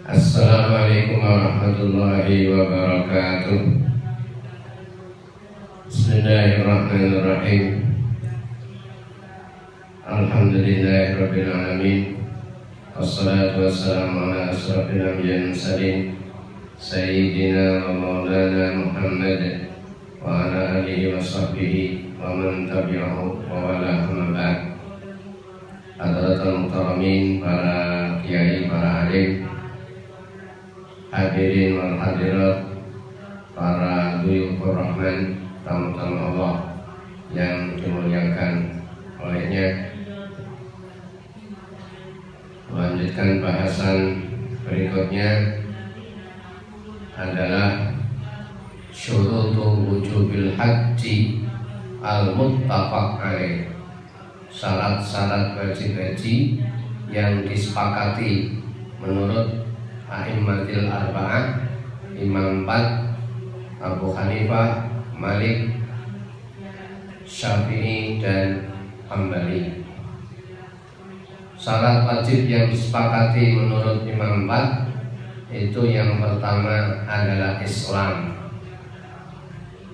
Assalamualaikum warahmatullahi wabarakatuh. Bismillahirrahmanirrahim. Alhamdulillahirabbil alamin. Wassalatu wassalamu ala asyrafil anbiya'i wal mursalin sayyidina wa maulana Muhammad wa ala alihi wa sahbihi wa man tabi'ahu wa wala amma ba'd. Hadratul muhtaramin, para kiai, para alim, hadirin wal hadirat, para duyufur rahman, tamu-tamu Allah yang dimuliakan olehnya. Melanjutkan bahasan berikutnya adalah syurutu wujubil haji al-muttafaq alaih, syarat-syarat wajib haji yang disepakati menurut a'immatil arba'ah, Imam 4, Abu Hanifah, Malik, Syafi'i dan Hambali. Syarat wajib yang disepakati menurut Imam 4 itu yang pertama adalah Islam.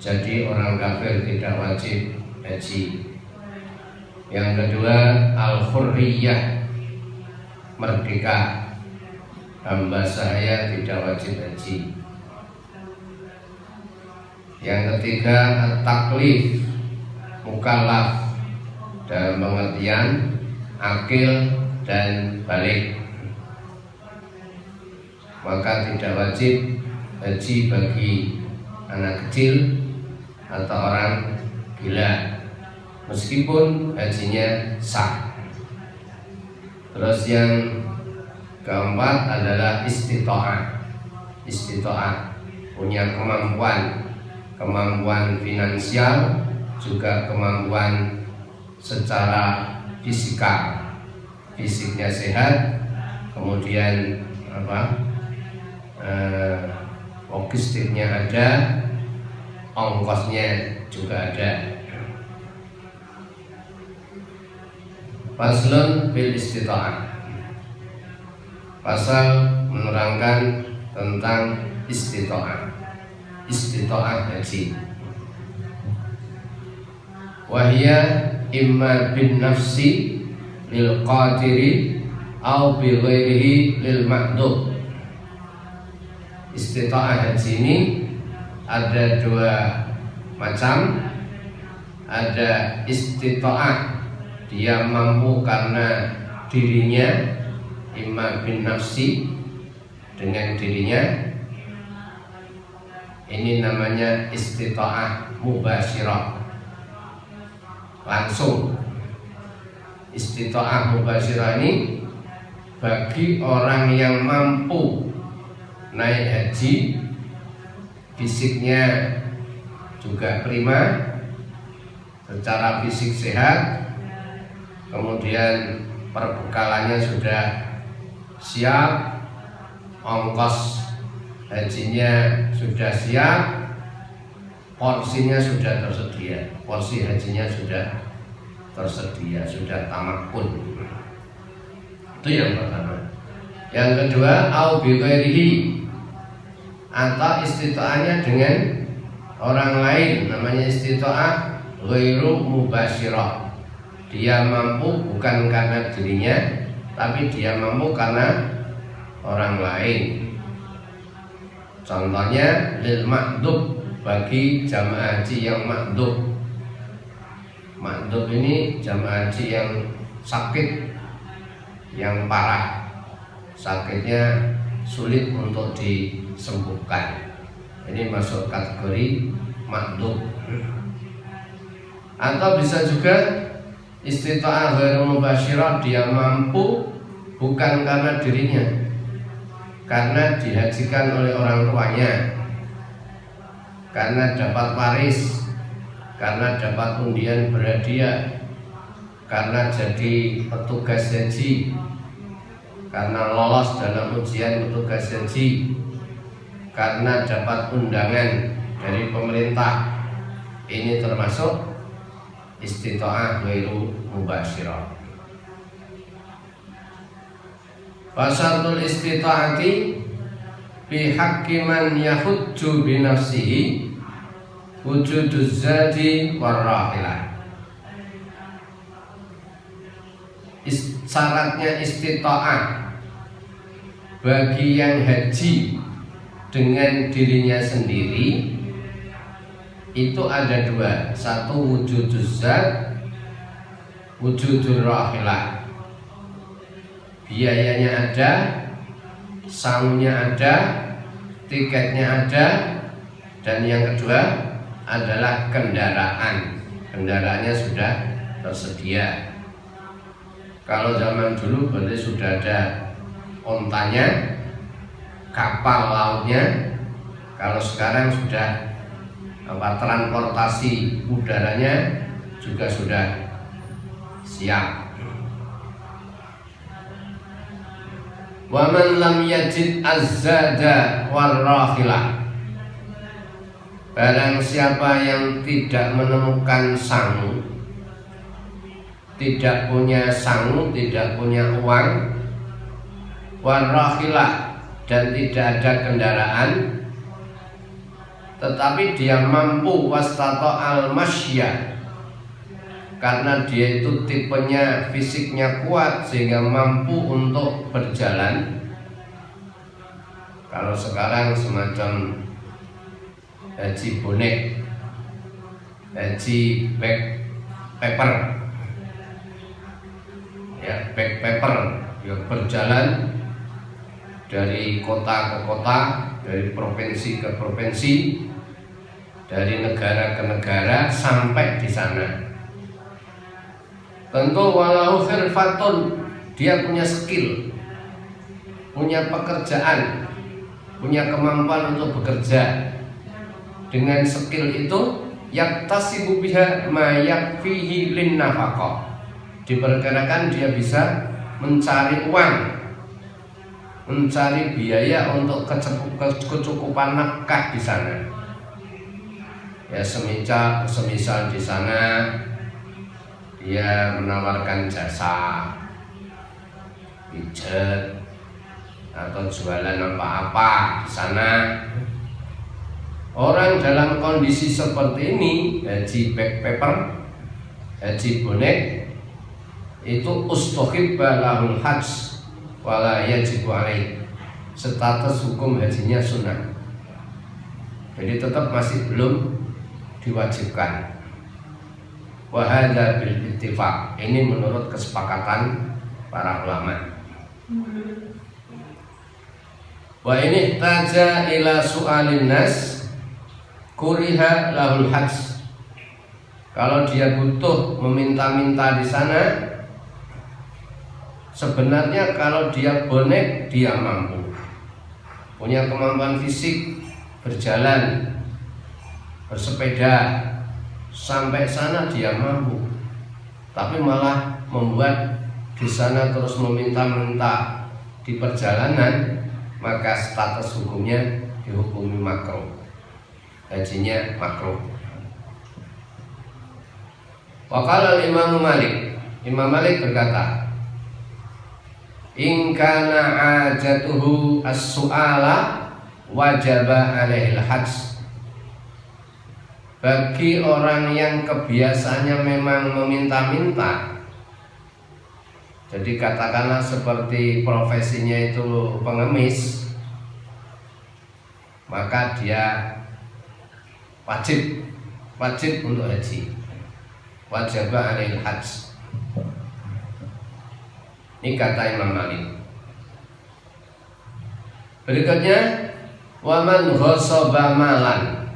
Jadi orang kafir tidak wajib haji. Yang kedua al-hurriyah, merdeka. Hamba saya tidak wajib haji. Yang ketiga at-taklif, mukallaf, dalam pengertian akil dan balik. Maka tidak wajib haji bagi anak kecil atau orang gila, meskipun hajinya sah. Terus yang keempat adalah istita'ah. Istita'ah, punya kemampuan finansial, juga kemampuan secara fisiknya sehat, kemudian logistiknya ada, ongkosnya juga ada. Faslun bil istita'ah. Pasal menerangkan tentang istita'ah haji. Wahia imma bin nafsi lil qadiri au bi ghairihi lil ma'dud. Istita'ah haji ini ada dua macam. Ada istita'ah, dia mampu karena dirinya, imma bin nafsi, dengan dirinya. Ini namanya istita'ah mubasyirah, langsung. Istita'ah mubasyirah ini bagi orang yang mampu naik haji, fisiknya juga prima, secara fisik sehat, kemudian perbekalannya sudah siap, ongkos hajinya sudah siap, porsinya sudah tersedia, porsi hajinya sudah tersedia, sudah tamakun. Itu yang pertama. Yang kedua au bi ghairihi, atau istita'ahnya dengan orang lain, namanya istita'ah ghairu mubasyirah. Dia mampu bukan karena dirinya, tapi dia mampu karena orang lain. Contohnya lil ma'dub, bagi jamaah haji yang ma'dub. Ma'dub ini jamaah haji yang sakit, yang parah, sakitnya sulit untuk disembuhkan. Ini masuk kategori ma'dub. Atau bisa juga istita'ah ghairu mubasyirah, dia mampu bukan karena dirinya, karena dihajikan oleh orang tuanya, karena dapat waris, karena dapat undian berhadiah, karena jadi petugas haji, karena lolos dalam ujian petugas haji, karena dapat undangan dari pemerintah. Ini termasuk istita'ah ghairu mubasyirah. Wasartul istita'ati fi haqqi man yahujju bi nafsihi wujuduz zadi warrahilah. Syaratnya istita'ah bagi yang haji dengan dirinya sendiri itu ada dua. Satu wujuduz zad, wujudur rahilah. Biayanya ada, sangunya ada, tiketnya ada, dan yang kedua adalah kendaraan. Kendaraannya sudah tersedia. Kalau zaman dulu berarti sudah ada ontanya, kapal lautnya. Kalau sekarang sudah transportasi udaranya juga sudah siap. Wa man lam yajid az-zada war-rahilah. Barang siapa yang tidak menemukan sangu, tidak punya sangu, tidak punya uang, war-rahilah, dan tidak ada kendaraan, tetapi dia mampu wastata'al masya, karena dia itu tipenya fisiknya kuat sehingga mampu untuk berjalan. Kalau sekarang semacam haji bonek, haji backpacker, ya backpacker, ya berjalan dari kota ke kota, dari provinsi ke provinsi, dari negara ke negara sampai di sana. Tentu walau khirfatun, dia punya skill, punya pekerjaan, punya kemampuan untuk bekerja. Dengan skill itu yaktasibu biha ma yakfihi lin nafaqah. Diperkirakan dia bisa mencari uang, mencari biaya untuk kecukupan nafkah di sana. Ya semisal di sana dia menawarkan jasa pijat atau jualan apa-apa di sana. Orang dalam kondisi seperti ini, haji backpacker, haji bonek, itu ustuhibba lahul hajj wala yajibu alaih. Status hukum hajinya sunnah, jadi tetap masih belum diwajibkan. Wa hadza bil ittifaq, ini menurut kesepakatan para ulama. Wa ini taja ila su'alin nas kuriha lahul hajj. Kalau dia butuh meminta-minta di sana, sebenarnya kalau dia bonek dia mampu, punya kemampuan fisik, berjalan, bersepeda sampai sana dia mampu, tapi malah membuat di sana terus meminta-minta di perjalanan, maka status hukumnya dihukumi makruh, hajinya makruh. Waqala Imam Malik, Imam Malik berkata, in kana ajatuhu as-su'ala wajaba alaihil hajj. Bagi orang yang kebiasaannya memang meminta-minta, jadi katakanlah seperti profesinya itu pengemis, maka dia wajib untuk haji, wajib alaihil hajj. Ini kata Imam Malik. Berikutnya, waman ghasaba malan.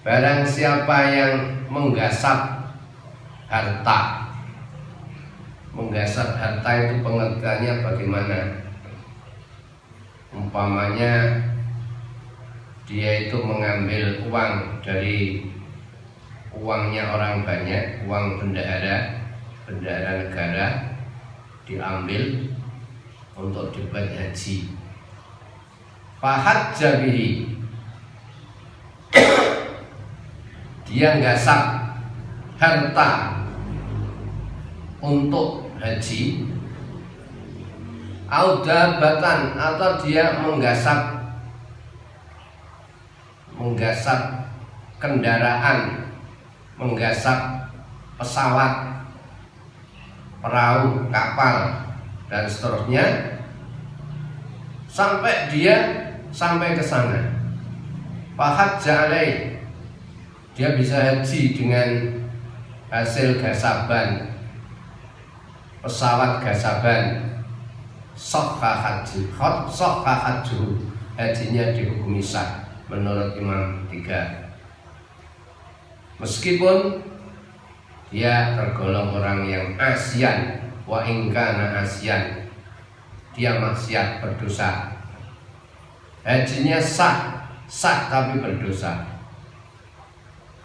Barang siapa yang menggasap harta. Menggasap harta itu pengertiannya bagaimana? Umpamanya dia itu mengambil uang dari uangnya orang banyak, uang bendahara negara, diambil untuk dibuat haji. Fahajja bihi, dia nggasap harta untuk haji. Audabatan, atau dia menggasap kendaraan, menggasap pesawat, perahu, kapal, dan seterusnya, sampai dia sampai ke sana. Fahajja alaih, dia bisa haji dengan hasil gasaban, pesawat gasaban. Sahha haji, hajinya dihukumi sah menurut Imam 3. Meskipun dia tergolong orang yang asyan, wa ingkana asyan, dia maksiat, berdosa, hajinya sah tapi berdosa.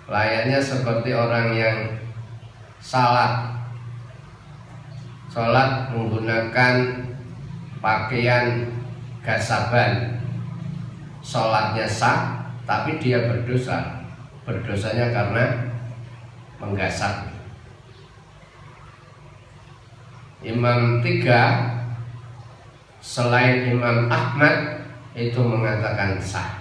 Layaknya seperti orang yang sholat menggunakan pakaian gasaban, sholatnya sah tapi dia berdosa. Berdosanya karena menggasap. Imam 3 selain Imam Ahmad itu mengatakan sah.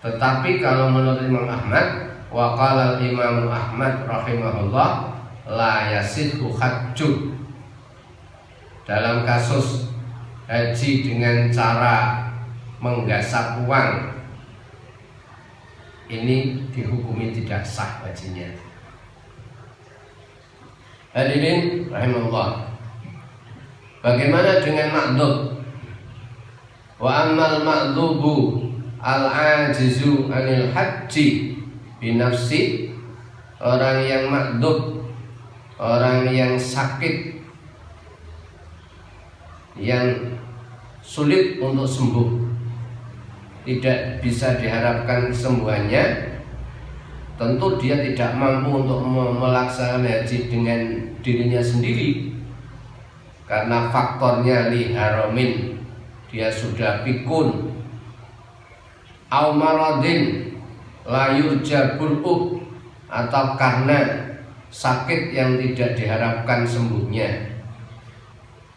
Tetapi kalau menurut Imam Ahmad, wa qala Imam Ahmad rahimahullah, la yasihhu hajju, dalam kasus haji dengan cara menggasap uang, ini dihukumi tidak sah hajinya. Hadirin rahimahullah, bagaimana dengan ma'dhub? Wa ammal ma'dhubu al-ajizu anil haji binafsi, orang yang ma'dhub, orang yang sakit, yang sulit untuk sembuh, tidak bisa diharapkan kesembuhannya, tentu dia tidak mampu untuk melaksanakan haji dengan dirinya sendiri karena faktornya liharomin, dia sudah pikun, au maradin la yurja bur'uh, atau karena sakit yang tidak diharapkan sembuhnya,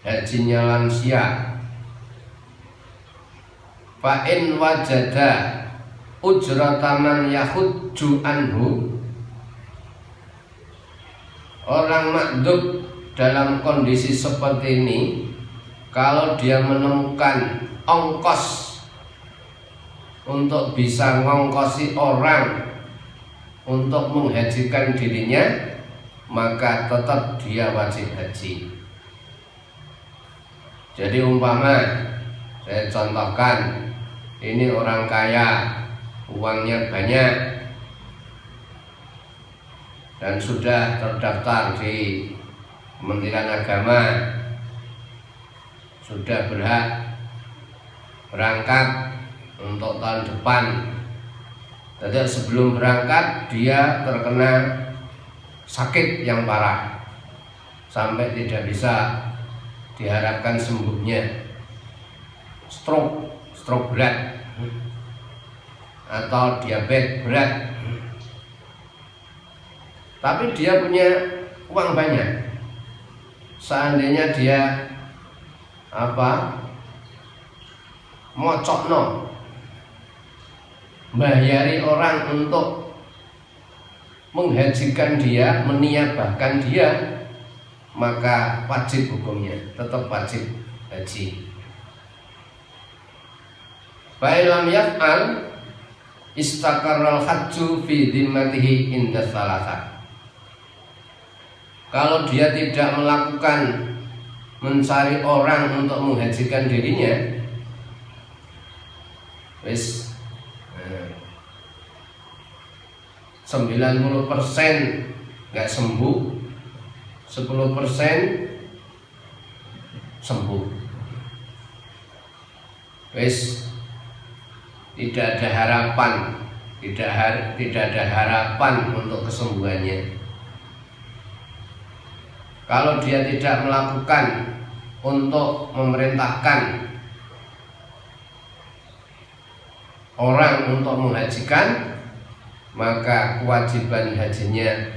hajinya lansia. Fa in wajada ujrataman yahujju anhu, orang ma'dhub dalam kondisi seperti ini, kalau dia menemukan ongkos untuk bisa ngongkosi orang untuk menghajikan dirinya, maka tetap dia wajib haji. Jadi umpama saya contohkan, ini orang kaya, uangnya banyak, dan sudah terdaftar di Kementerian Agama, sudah berhak berangkat untuk tahun depan. Jadi sebelum berangkat dia terkena sakit yang parah sampai tidak bisa diharapkan sembuhnya, stroke berat atau diabetes berat, tapi dia punya uang banyak. Seandainya dia mocokno, bayari orang untuk menghajikan dia, meniabahkan dia, maka wajib hukumnya, tetap wajib haji. Fa'ilam yaf'al istaqarral hajju fi dhimmatihi inda salasah. Kalau dia tidak melakukan mencari orang untuk menghajikan dirinya, wis 90% nggak sembuh, 10% sembuh, wis tidak ada harapan, tidak ada harapan untuk kesembuhannya. Kalau dia tidak melakukan untuk memerintahkan orang untuk menghajikan, maka kewajiban hajinya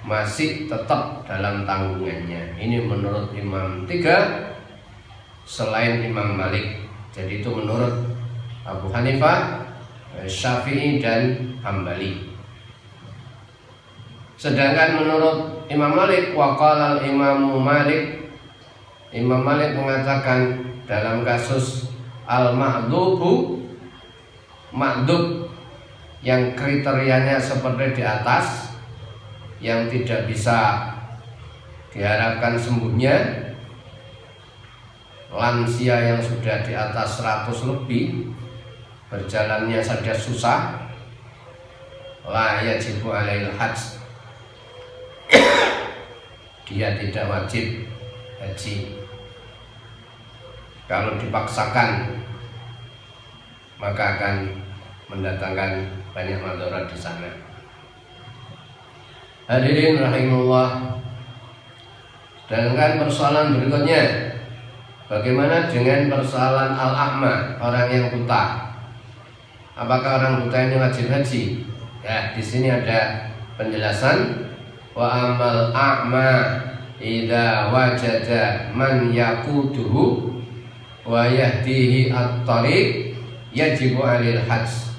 masih tetap dalam tanggungannya. Ini menurut Imam 3 selain Imam Malik. Jadi itu menurut Abu Hanifah, Syafi'i dan Hambali. Sedangkan menurut Imam Malik, waqala al-Imam Malik, Imam Malik mengatakan dalam kasus al-ma'dubu, ma'dub yang kriterianya seperti di atas, yang tidak bisa diharapkan sembuhnya, lansia yang sudah di atas 100 lebih, berjalannya saja susah, la yajibu alail hajj, dia tidak wajib haji. Kalau dipaksakan maka akan mendatangkan banyak madarat di sana. Hadirin rahimullah. Sedangkan persoalan berikutnya, bagaimana dengan persoalan al-a'ma, orang yang buta? Apakah orang buta ini wajib haji? Ya, di sini ada penjelasan. Wa amal a'ma idza wajada man yaquduhu wa yahdihi at-tariq yajibu 'alil hajj.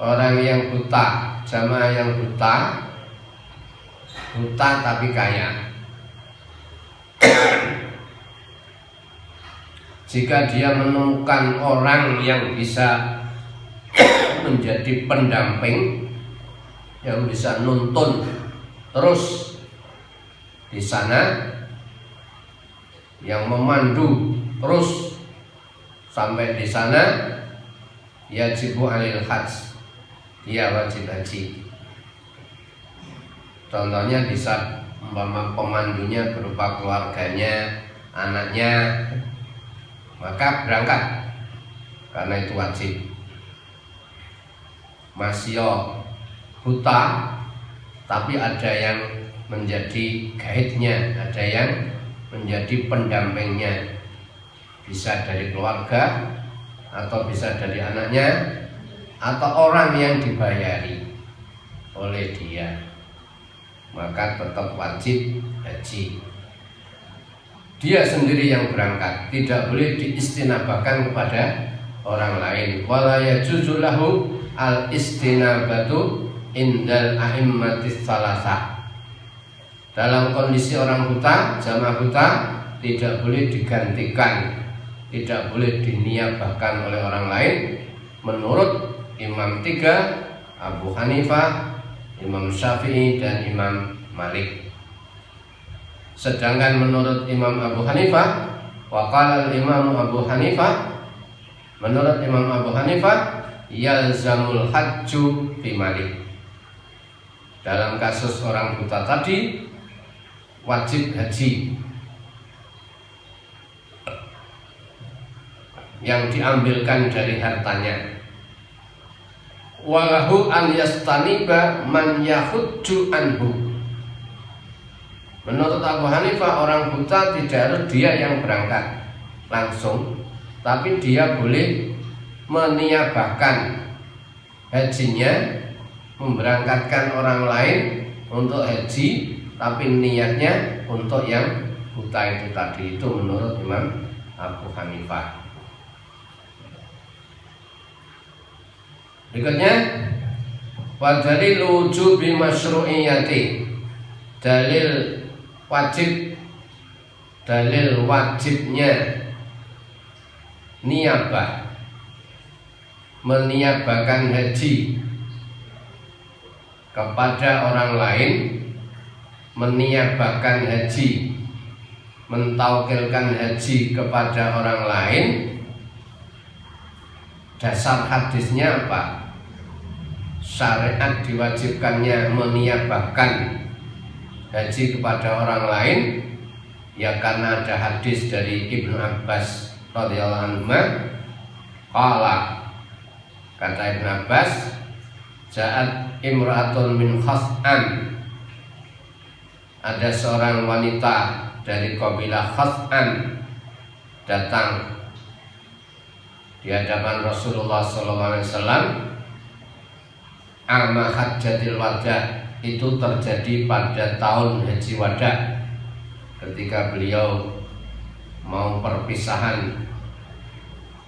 Orang yang buta, jamaah yang buta tapi kaya. Jika dia menemukan orang yang bisa menjadi pendamping, yang bisa nuntun terus di sana, yang memandu terus sampai di sana, yajibu 'alil hajj, dia wajib haji. Contohnya bisa pemandunya berupa keluarganya, anaknya, maka berangkat karena itu wajib. Masih buta tapi ada yang menjadi guide-nya, ada yang menjadi pendampingnya, bisa dari keluarga atau bisa dari anaknya atau orang yang dibayari oleh dia, maka tetap wajib haji. Dia sendiri yang berangkat, tidak boleh diistinabahkan kepada orang lain. Wala yajuzu lahu al-istinabatu indal a'immatis salasah. Dalam kondisi orang buta, jamaah buta, tidak boleh digantikan, tidak boleh diniabahkan oleh orang lain menurut Imam 3, Abu Hanifah, Imam Syafi'i dan Imam Malik. Sedangkan menurut Imam Abu Hanifah, waqala al-Imam Abu Hanifah, menurut Imam Abu Hanifah, yalzamul hajju fi Malik. Dalam kasus orang buta tadi wajib haji yang diambilkan dari hartanya. Walahu an yastaniba man yahujju anhu. Menurut Abu Hanifah, orang buta tidak harus dia yang berangkat langsung, tapi dia boleh meniabahkan hajinya, memberangkatkan orang lain untuk haji, tapi niatnya untuk yang buta itu tadi. Itu menurut Imam Abu Hanifah. Berikutnya, wa dalil wujubi masyru'iyati, dalil wajib, dalil wajibnya niabah, meniabahkan haji kepada orang lain, meniabahkan haji, mentaukilkan haji kepada orang lain. Dasar hadisnya apa? Syariat diwajibkannya meniabahkan haji kepada orang lain, ya karena ada hadis dari Ibnu Abbas radhiyallahu anhu, qala, kata Ibnu Abbas, ja'at imra'atun min Khas'an, ada seorang wanita dari kabilah Khas'an datang di hadapan Rasulullah SAW. Ama hajjatil wada, itu terjadi pada tahun haji wada, ketika beliau mau perpisahan,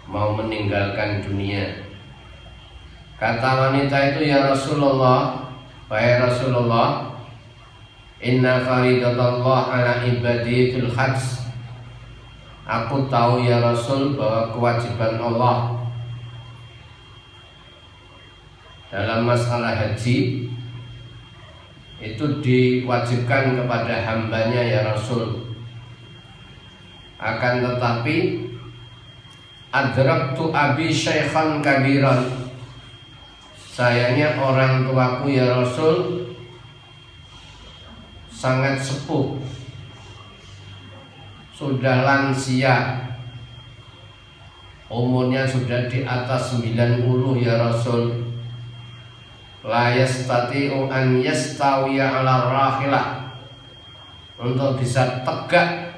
mau meninggalkan dunia. Kata wanita itu, ya Rasulullah, wahai Rasulullah, inna faridatallah ala ibadi fil hajj. Aku tahu ya Rasul bahwa kewajiban Allah dalam masalah haji itu diwajibkan kepada hambanya ya Rasul. Akan tetapi adraktu abi syaikhan kabiran, sayangnya orang tuaku ya Rasul sangat sepuh, sudah lansia, umurnya sudah di atas 90 ya Rasul. La yastati'u an yastawiya ala rahilah, untuk bisa tegak,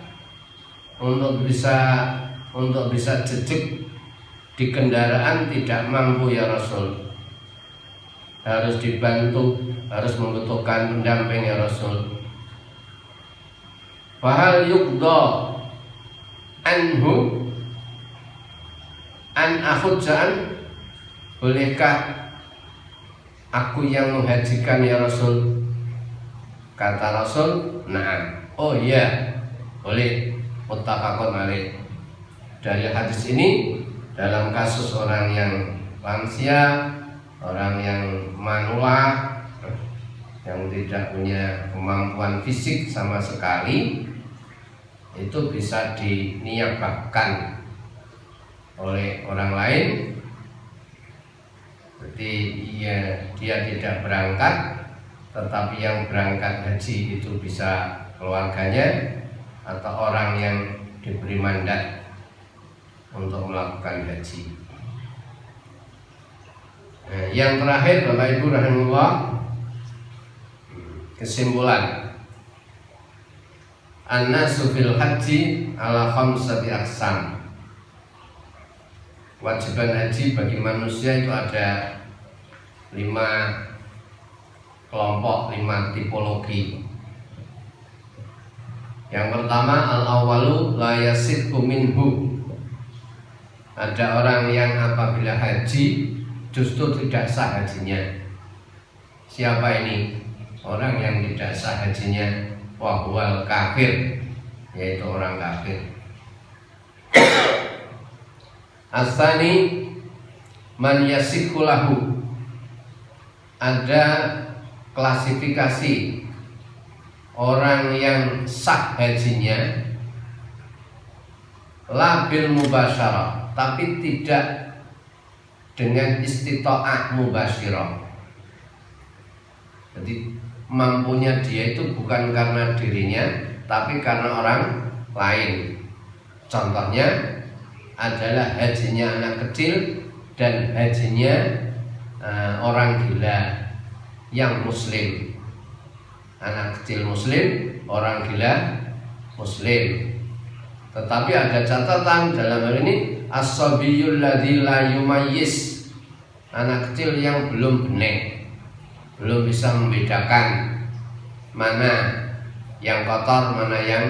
untuk bisa jejak di kendaraan tidak mampu ya Rasul. Harus dibantu, harus membutuhkan pendamping ya Rasul. Fahal yuqda anhu an akhudja'an, bolehkah aku yang menghajikan ya Rasul? Kata Rasul, na'am, oh iya, boleh. Muttafaqun alaih. Dari hadis ini, dalam kasus orang yang lansia, orang yang manula, yang tidak punya kemampuan fisik sama sekali, itu bisa diniabahkan oleh orang lain. Jadi dia tidak berangkat, tetapi yang berangkat haji itu bisa keluarganya atau orang yang diberi mandat untuk melakukan haji. Nah, yang terakhir Bapak Ibu rahimahullah, kesimpulan, an-nasu fil haji ala khamsati aqsam. Kewajiban haji bagi manusia itu ada 5 kelompok, 5 tipologi. Yang pertama, al-awwalu la yasihhu minhu. Ada orang yang apabila haji justru tidak sah hajinya. Siapa ini? Orang yang tidak sah hajinya, wa huwal kafir, yaitu orang kafir. Asani man yasihhu lahu. Ada klasifikasi orang yang sah hajinya la bil mubasyarah, tapi tidak dengan istita'ah mubasyirah. Jadi mampunya dia itu bukan karena dirinya, tapi karena orang lain. Contohnya adalah hajinya anak kecil dan hajinya orang gila yang muslim. Anak kecil muslim, orang gila muslim. Tetapi ada catatan dalam hal ini, as-sabiyul ladzi la yumayyiz, anak kecil yang belum benek, belum bisa membedakan mana yang kotor, mana yang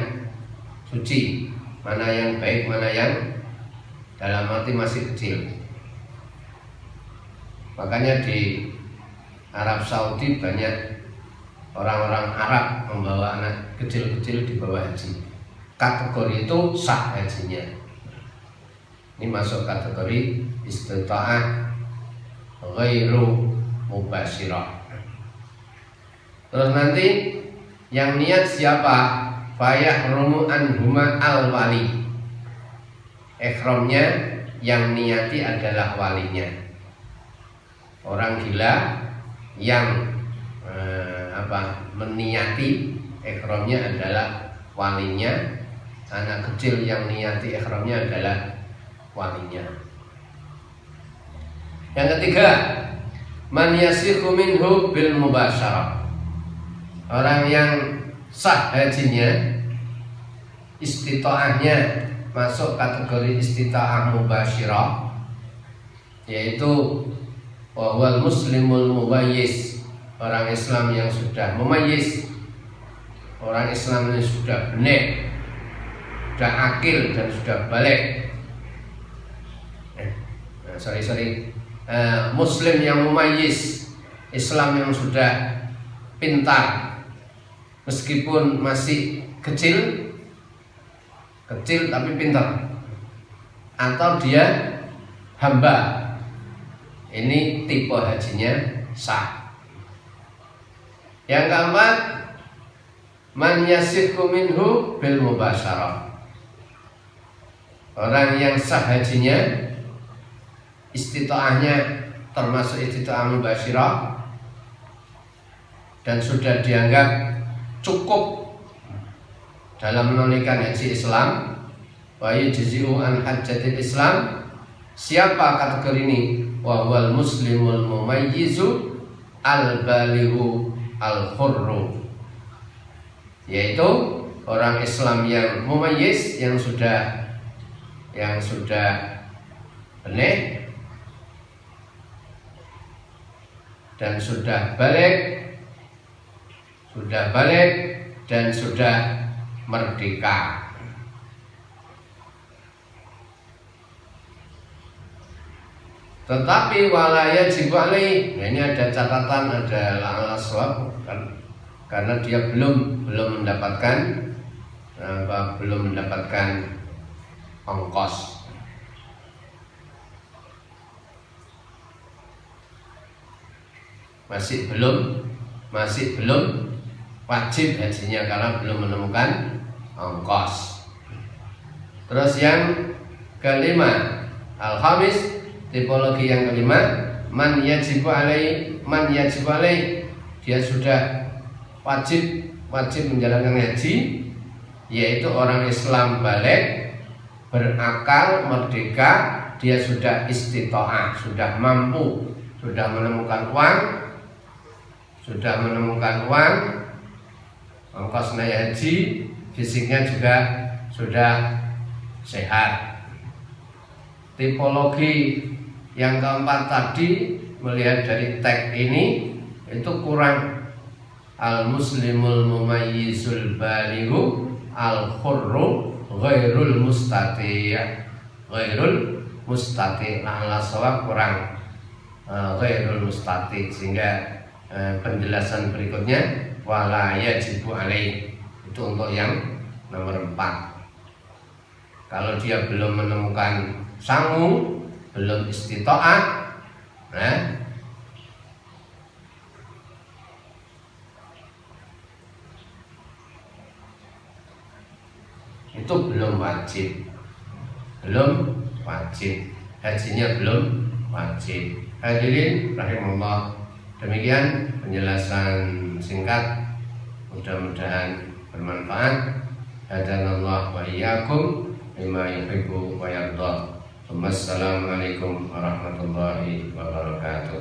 suci, mana yang baik, mana yang dalam arti masih kecil. Makanya di Arab Saudi banyak orang-orang Arab membawa anak kecil-kecil di bawah haji. Kategori itu sah hajinya. Ini masuk kategori istita'ah ghairu mubasyirah. Terus nanti yang niat siapa? Fayahrumu anhuma al-wali. Ihramnya yang niati adalah walinya. Orang gila yang meniati ihramnya adalah walinya. Anak kecil yang niati ihramnya adalah walinya. Yang ketiga, man yasihu minhu bil mubasyarah. Orang yang sah hajinya, istita'ahnya masuk kategori istita'ah mubasyirah, yaitu wal muslimul mumayyiz, orang Islam yang sudah mumayyiz, orang Islam yang sudah benar, sudah akil dan sudah balik. Muslim yang mumayyiz, Islam yang sudah pintar meskipun masih kecil tapi pintar, atau dia hamba. Ini tipe hajinya sah. Yang keempat, man yasihku minhu bil mubasyarah. Orang yang sah hajinya, istita'ahnya termasuk istita'ah mubasyarah dan sudah dianggap cukup dalam menunaikan haji Islam, wa yujzi'u an hajjatil Islam. Siapa kategori ini? Wa huwal muslimul mumayyizu al-balighu al-hurru, yaitu orang Islam yang mumayyiz, yang sudah benih dan sudah balik dan sudah merdeka. Tetapi walaya jibali, ini ada catatan, ada al-aswab, karena dia belum mendapatkan ongkos. Masih belum wajib hajinya karena belum menemukan ongkos. Terus yang kelima, al-khamis, tipologi yang kelima, man yajibu alai, dia sudah wajib menjalankan haji, yaitu orang Islam balik, berakal, merdeka, dia sudah istita'ah, sudah mampu, sudah menemukan uang, ongkos naik haji, fisiknya juga sudah sehat. Tipologi yang keempat tadi, melihat dari tag ini, itu kurang. Al-muslimul mumayyizul balighu al-hurru ghairul mustati'. Nah, sawab kurang ghairul mustati', sehingga penjelasan berikutnya wala yajibu alaih, itu untuk yang nomor 4. Kalau dia belum menemukan sangu, belum istita'ah, itu belum wajib, hajinya belum wajib. Hadirin rahimahullah, demikian penjelasan singkat, mudah-mudahan bermanfaat. Hadanallah wa iyyakum lima yuhibbu wa yarda. Wassalamualaikum warahmatullahi wabarakatuh.